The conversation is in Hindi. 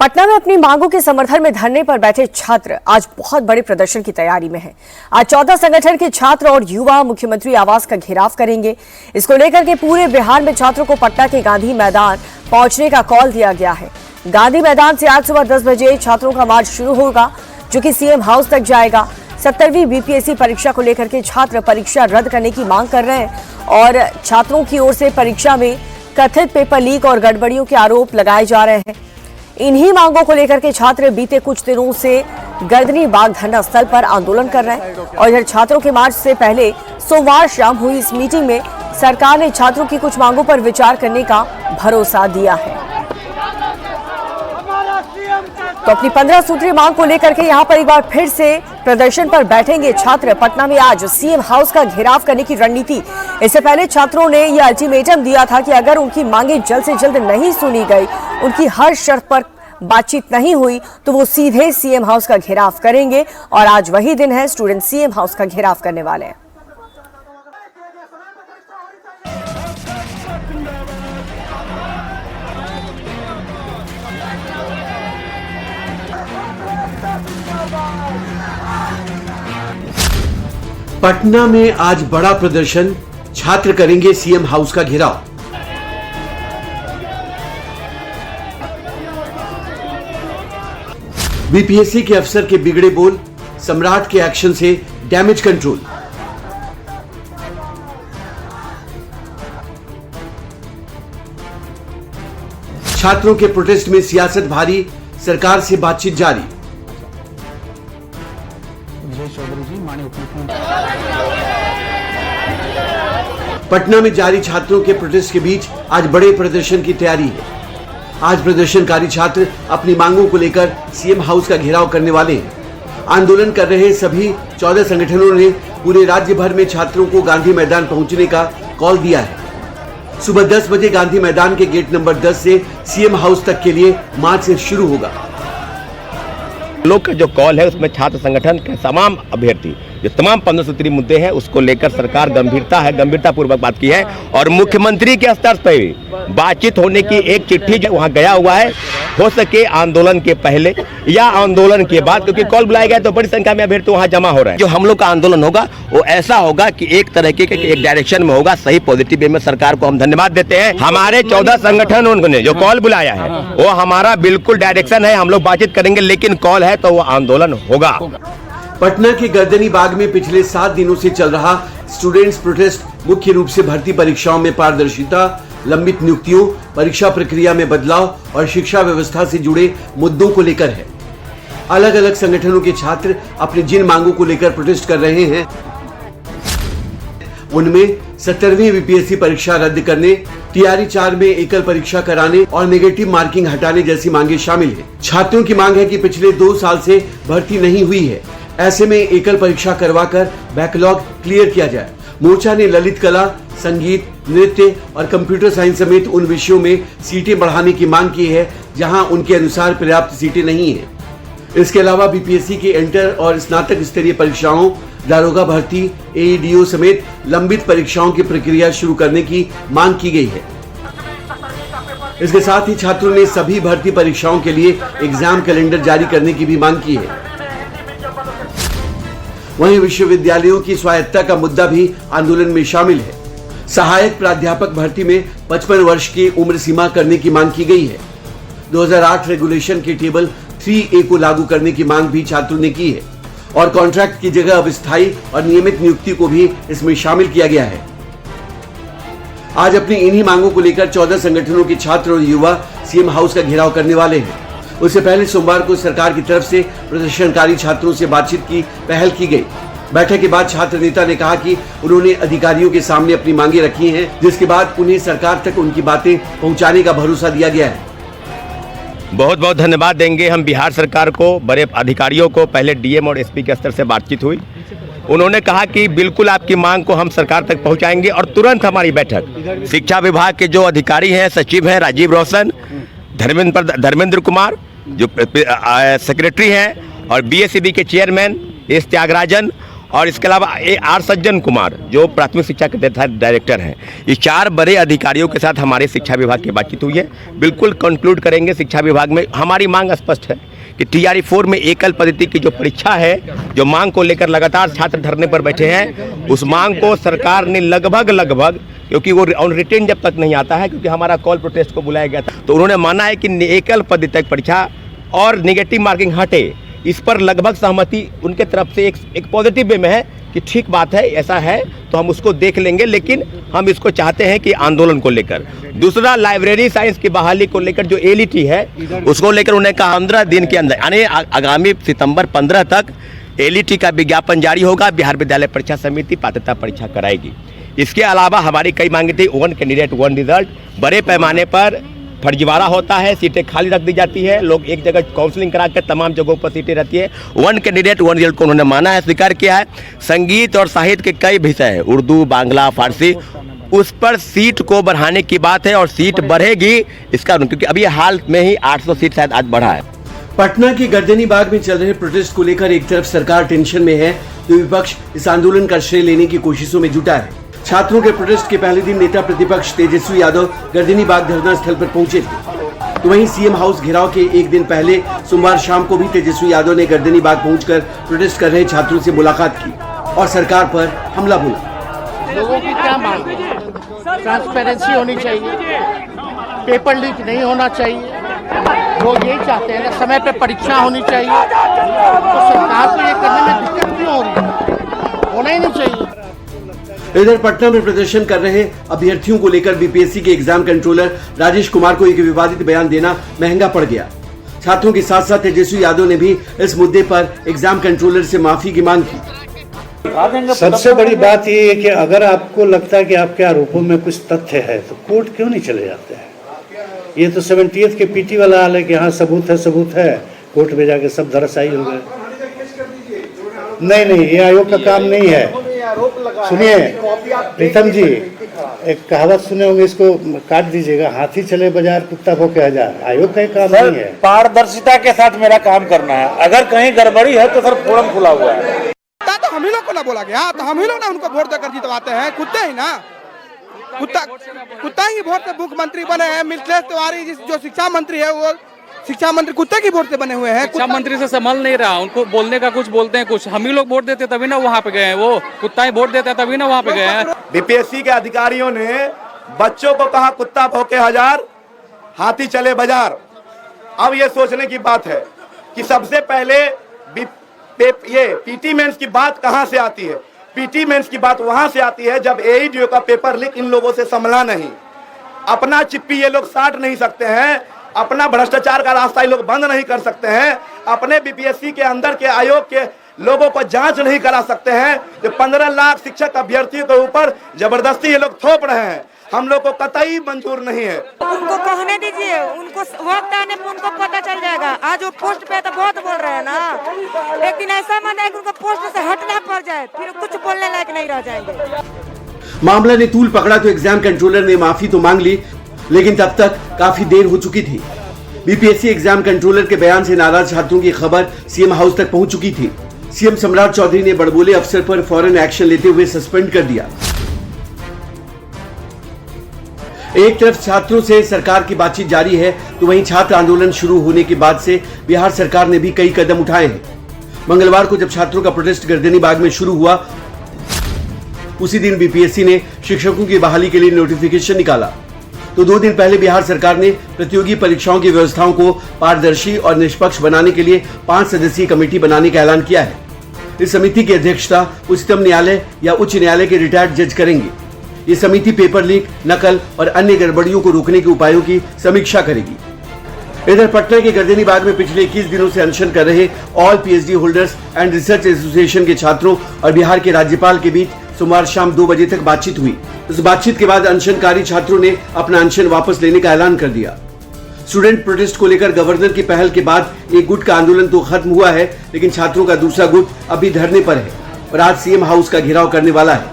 पटना में अपनी मांगों के समर्थन में धरने पर बैठे छात्र आज बहुत बड़े प्रदर्शन की तैयारी में हैं। आज 14 संगठन के छात्र और युवा मुख्यमंत्री आवास का घेराव करेंगे। इसको लेकर के पूरे बिहार में छात्रों को पटना के गांधी मैदान पहुंचने का कॉल दिया गया है। गांधी मैदान से आज सुबह 10 बजे छात्रों का मार्च शुरू होगा, जो कि सीएम हाउस तक जाएगा। 70वीं बीपीएससी परीक्षा को लेकर के छात्र परीक्षा रद्द करने की मांग कर रहे हैं और छात्रों की ओर से परीक्षा में कथित पेपर लीक और गड़बड़ियों के आरोप लगाए जा रहे हैं। इन्हीं मांगों को लेकर के छात्र बीते कुछ दिनों से गर्दनी बाग धरना स्थल पर आंदोलन कर रहे हैं और इधर छात्रों के मार्च से पहले सोमवार शाम हुई इस मीटिंग में सरकार ने छात्रों की कुछ मांगों पर विचार करने का भरोसा दिया है। तो अपनी 15 सूत्रीय मांग को लेकर के यहां पर एक बार फिर से प्रदर्शन पर बैठेंगे छात्र। पटना में आज सीएम हाउस का घेराव करने की रणनीति। इससे पहले छात्रों ने यह अल्टीमेटम दिया था कि अगर उनकी मांगे जल्द से जल्द नहीं सुनी गई, उनकी हर शर्त पर बातचीत नहीं हुई, तो वो सीधे सीएम हाउस का घेराव करेंगे। और आज वही दिन है, स्टूडेंट सीएम हाउस का घेराव करने वाले हैं। पटना में आज बड़ा प्रदर्शन, छात्र करेंगे सीएम हाउस का घेराव। बीपीएससी के अफसर के बिगड़े बोल, सम्राट के एक्शन से डैमेज कंट्रोल। छात्रों के प्रोटेस्ट में सियासत भारी, सरकार से बातचीत जारी। पटना में जारी छात्रों के प्रोटेस्ट के बीच आज बड़े प्रदर्शन की तैयारी है। आज प्रदर्शनकारी छात्र अपनी मांगों को लेकर सीएम हाउस का घेराव करने वाले हैं। आंदोलन कर रहे सभी 14 संगठनों ने पूरे राज्य भर में छात्रों को गांधी मैदान पहुंचने का कॉल दिया है। सुबह 10 बजे गांधी मैदान के गेट नंबर 10 से सीएम हाउस तक के लिए मार्च शुरू होगा। लोग का जो कॉल है उसमें छात्र संगठन के तमाम अभ्यर्थी जो तमाम 15 सूत्री मुद्दे हैं उसको लेकर सरकार गंभीरता पूर्वक बात की है और मुख्यमंत्री के स्तर पर भी बातचीत होने की एक चिट्ठी जो वहां गया हुआ है, हो सके आंदोलन के पहले या आंदोलन के बाद, क्योंकि कॉल बुलाया गया तो बड़ी संख्या में अभ्यर्थी वहां जमा हो रहे हैं। जो हम लोग का आंदोलन होगा वो ऐसा होगा कि एक तरह के एक डायरेक्शन में होगा, सही पॉजिटिव वे में। सरकार को हम धन्यवाद देते हैं। हमारे 14 संगठन उन्होंने जो कॉल बुलाया है वो हमारा बिल्कुल डायरेक्शन है, हम लोग बातचीत करेंगे, लेकिन कॉल है तो वो आंदोलन होगा। पटना के गर्दनी बाग में पिछले 7 दिनों से चल रहा स्टूडेंट्स प्रोटेस्ट मुख्य रूप से भर्ती परीक्षाओं में पारदर्शिता, लंबित नियुक्तियों, परीक्षा प्रक्रिया में बदलाव और शिक्षा व्यवस्था से जुड़े मुद्दों को लेकर है। अलग अलग संगठनों के छात्र अपनी जिन मांगों को लेकर प्रोटेस्ट कर रहे हैं उनमें 70वीं बीपीएससी परीक्षा रद्द करने, टीआरई 4 में एकल परीक्षा कराने और नेगेटिव मार्किंग हटाने जैसी मांगे शामिल हैं। छात्रों की मांग है कि पिछले 2 साल से भर्ती नहीं हुई है, ऐसे में एकल परीक्षा करवाकर बैकलॉग क्लियर किया जाए। मोर्चा ने ललित कला, संगीत, नृत्य और कंप्यूटर साइंस समेत उन विषयों में सीटें बढ़ाने की मांग की है जहां उनके अनुसार पर्याप्त सीटें नहीं है। इसके अलावा बीपीएससी की इंटर और स्नातक स्तरीय परीक्षाओं, दारोगा भर्ती, एईडीओ समेत लंबित परीक्षाओं की प्रक्रिया शुरू करने की मांग की गई है। इसके साथ ही छात्रों ने सभी भर्ती परीक्षाओं के लिए एग्जाम कैलेंडर जारी करने की भी मांग की है। वहीं विश्वविद्यालयों की स्वायत्तता का मुद्दा भी आंदोलन में शामिल है। सहायक प्राध्यापक भर्ती में 55 वर्ष की उम्र सीमा करने की मांग की गई है। 2008 रेगुलेशन के टेबल 3A को लागू करने की मांग भी छात्रों ने की है और कॉन्ट्रैक्ट की जगह अब स्थायी और नियमित नियुक्ति को भी इसमें शामिल किया गया है। आज अपनी इन्हीं मांगों को लेकर 14 संगठनों के छात्र और युवा सीएम हाउस का घेराव करने वाले हैं। उससे पहले सोमवार को सरकार की तरफ से प्रदर्शनकारी छात्रों से बातचीत की पहल की गई। बैठक के बाद छात्र नेता ने कहा कि उन्होंने अधिकारियों के सामने अपनी मांगे रखी हैं, जिसके बाद उन्हें सरकार तक उनकी बातें पहुंचाने का भरोसा दिया गया है। बहुत बहुत धन्यवाद देंगे हम बिहार सरकार को, बड़े अधिकारियों को। पहले डीएम और एसपी के स्तर से बातचीत हुई, उन्होंने कहा कि बिल्कुल आपकी मांग को हम सरकार तक पहुंचाएंगे और तुरंत हमारी बैठक शिक्षा विभाग के जो अधिकारी हैं, सचिव हैं राजीव रोशन, धर्मेंद्र कुमार जो सेक्रेटरी हैं और बीएसईबी के चेयरमैन एस त्यागराजन और इसके अलावा आर सज्जन कुमार जो प्राथमिक शिक्षा के डायरेक्टर हैं। ये 4 बड़े अधिकारियों के साथ हमारे शिक्षा विभाग की बातचीत हुई है। बिल्कुल कंक्लूड करेंगे शिक्षा विभाग में। हमारी मांग स्पष्ट है कि TRE 4 में एकल पद्धति की जो परीक्षा है, जो मांग को लेकर लगातार छात्र धरने पर बैठे हैं, उस मांग को सरकार ने लगभग क्योंकि वो ऑन रिटेन जब तक नहीं आता है, क्योंकि हमारा कॉल प्रोटेस्ट को बुलाया गया था, तो उन्होंने माना है कि एकल पद्धति परीक्षा और नेगेटिव मार्किंग हटे। इस पर लगभग सहमति उनके तरफ से एक पॉजिटिव वे में है कि ठीक बात है, ऐसा है तो हम उसको देख लेंगे, लेकिन हम इसको चाहते हैं कि आंदोलन को लेकर। दूसरा, लाइब्रेरी साइंस की बहाली को लेकर जो LET है उसको लेकर उन्हें कहा 15 दिन के अंदर यानी आगामी सितंबर 15 तक LET का विज्ञापन जारी होगा। बिहार विद्यालय परीक्षा समिति पात्रता परीक्षा कराएगी। इसके अलावा हमारी कई मांगे थी, 1 कैंडिडेट 1 रिजल्ट। बड़े पैमाने पर फर्जीवाड़ा होता है, सीटें खाली रख दी जाती है, लोग एक जगह काउंसलिंग करा कर तमाम जगहों पर सीटें रहती है। 1 कैंडिडेट 1 रिजल्ट को उन्होंने माना है, स्वीकार किया है। संगीत और साहित्य के कई विषय हैं, उर्दू, बांग्ला, फारसी, उस पर सीट को बढ़ाने की बात है और सीट बढ़ेगी इसका, क्योंकि अभी हाल में ही 800 सीट शायद आज बढ़ा है। पटना के गर्दनी बाग में चल रहे प्रोटेस्ट को लेकर एक तरफ सरकार टेंशन में है तो विपक्ष इस आंदोलन का श्रेय लेने की कोशिशों में जुटा है। छात्रों के प्रोटेस्ट के पहले दिन नेता प्रतिपक्ष तेजस्वी यादव गर्दनी बाग धरना स्थल पर पहुंचे थे, तो वहीं CM हाउस घेराव के एक दिन पहले सोमवार शाम को भी तेजस्वी यादव ने गर्दनी बाग पहुंचकर प्रोटेस्ट कर रहे छात्रों से मुलाकात की और सरकार पर हमला बोला। लोगों की क्या मांग है? ट्रांसपेरेंसी होनी चाहिए, पेपर लीक नहीं होना चाहिए, लोग यही चाहते हैं ना, समय पे परीक्षा होनी चाहिए। तो सरकार को ये करने में दिक्कत क्यों हो रही है? होना ही नहीं चाहिए। इधर पटना में प्रदर्शन कर रहे अभ्यर्थियों को लेकर BPSC के एग्जाम कंट्रोलर राजेश कुमार को एक विवादित बयान देना महंगा पड़ गया। छात्रों के साथ साथ तेजस्वी यादव ने भी इस मुद्दे पर एग्जाम कंट्रोलर से माफी की मांग की। सबसे बड़ी बात ये है कि अगर आपको लगता है कि आपके आरोपों में कुछ तथ्य है तो कोर्ट क्यों नहीं चले जाते हैं? ये तो 70th के PT वाला हाल है कि हाँ सबूत है, कोर्ट में जाके सब धराशायी हो गए। नहीं, ये आयोग का काम नहीं है। सुनिए प्रीतम जी, एक कहावत सुने होंगे, इसको काट दीजिएगा, हाथी चले बाजार कुत्ता भौंके हजार। आयोग का काम नहीं है। पारदर्शिता के साथ मेरा काम करना है। अगर कहीं गड़बड़ी है तो सर फोरम खुला हुआ है। तो हम ही लोग को ना बोला गया, तो हम ही लोग ना उनको वोट देकर जितवाते हैं। कुत्ते ही ना, कुत्ता ही वोट से मुख्यमंत्री बने हैं। मिथिलेश तिवारी जो शिक्षा मंत्री है, वो शिक्षा मंत्री कुत्ते की वोट से बने हुए हैं। शिक्षा मंत्री से संभल नहीं रहा, उनको बोलने का कुछ बोलते हैं कुछ। हम ही लोग वोट देते तभी ना वहाँ पे गए हैं, वो कुत्ता ही वोट देता है तभी ना वहाँ पे गए हैं। BPSC के अधिकारियों ने बच्चों को कहा कुत्ता भौंके हजार, हाथी चले बाजार। अब ये सोचने की बात है कि सबसे पहले ये PT मेंस की बात कहाँ से आती है? PT मेंस की बात वहां से आती है जब AEDO का पेपर लीक इन लोगों से संभला नहीं। अपना चिप्पी ये लोग साट नहीं सकते हैं, अपना भ्रष्टाचार का रास्ता ये लोग बंद नहीं कर सकते हैं, अपने BPSC के अंदर के आयोग के लोगों को जांच नहीं करा सकते हैं। जो 15 लाख शिक्षक अभ्यर्थियों के ऊपर जबरदस्ती ये लोग थोप रहे हैं, हम लोग को कतई मंजूर नहीं है। उनको कहने दीजिए, उनको वक्त आने पर उनको पता चल जाएगा। आज वो पोस्ट पे तो बहुत बोल रहे हैं ना, एक दिन ऐसा मन है कि उनको पोस्ट से हटना पड़ जाए, फिर कुछ बोलने लायक नहीं रह जाएंगे। मामला ने तूल पकड़ा तो एग्जाम कंट्रोलर ने माफी तो मांग ली, लेकिन तब तक काफी देर हो चुकी थी। BPSC एग्जाम कंट्रोलर के बयान से नाराज छात्रों की खबर CM हाउस तक पहुंच चुकी थी। CM सम्राट चौधरी ने बड़बोले अफसर पर फौरन एक्शन लेते हुए सस्पेंड कर दिया। एक तरफ छात्रों से सरकार की बातचीत जारी है तो वहीं छात्र आंदोलन शुरू होने के बाद से बिहार सरकार ने भी कई कदम उठाए हैं। मंगलवार को जब छात्रों का प्रोटेस्ट गर्दनी बाग में शुरू हुआ, उसी दिन BPSC ने शिक्षकों की बहाली के लिए नोटिफिकेशन निकाला। तो 2 दिन पहले बिहार सरकार ने प्रतियोगी परीक्षाओं की व्यवस्थाओं को पारदर्शी और निष्पक्ष बनाने के लिए 5 सदस्यीय कमेटी बनाने का ऐलान किया है। इस समिति की अध्यक्षता उच्चतम न्यायालय या उच्च न्यायालय के रिटायर्ड जज करेंगे। ये समिति पेपर लीक, नकल और अन्य गड़बड़ियों को रोकने के उपायों की समीक्षा करेगी। इधर पटना के गर्दनी बाग में पिछले 21 दिनों से अनशन कर रहे all PhD holders and research association के छात्रों और बिहार के राज्यपाल के बीच सोमवार शाम 2 बजे तक बातचीत हुई। इस बातचीत के बाद अनशनकारी छात्रों ने अपना अनशन वापस लेने का ऐलान कर दिया। स्टूडेंट प्रोटेस्ट को लेकर गवर्नर की पहल के बाद एक गुट का आंदोलन तो खत्म हुआ है, लेकिन छात्रों का दूसरा गुट अभी धरने पर है और आज CM हाउस का घेराव करने वाला है।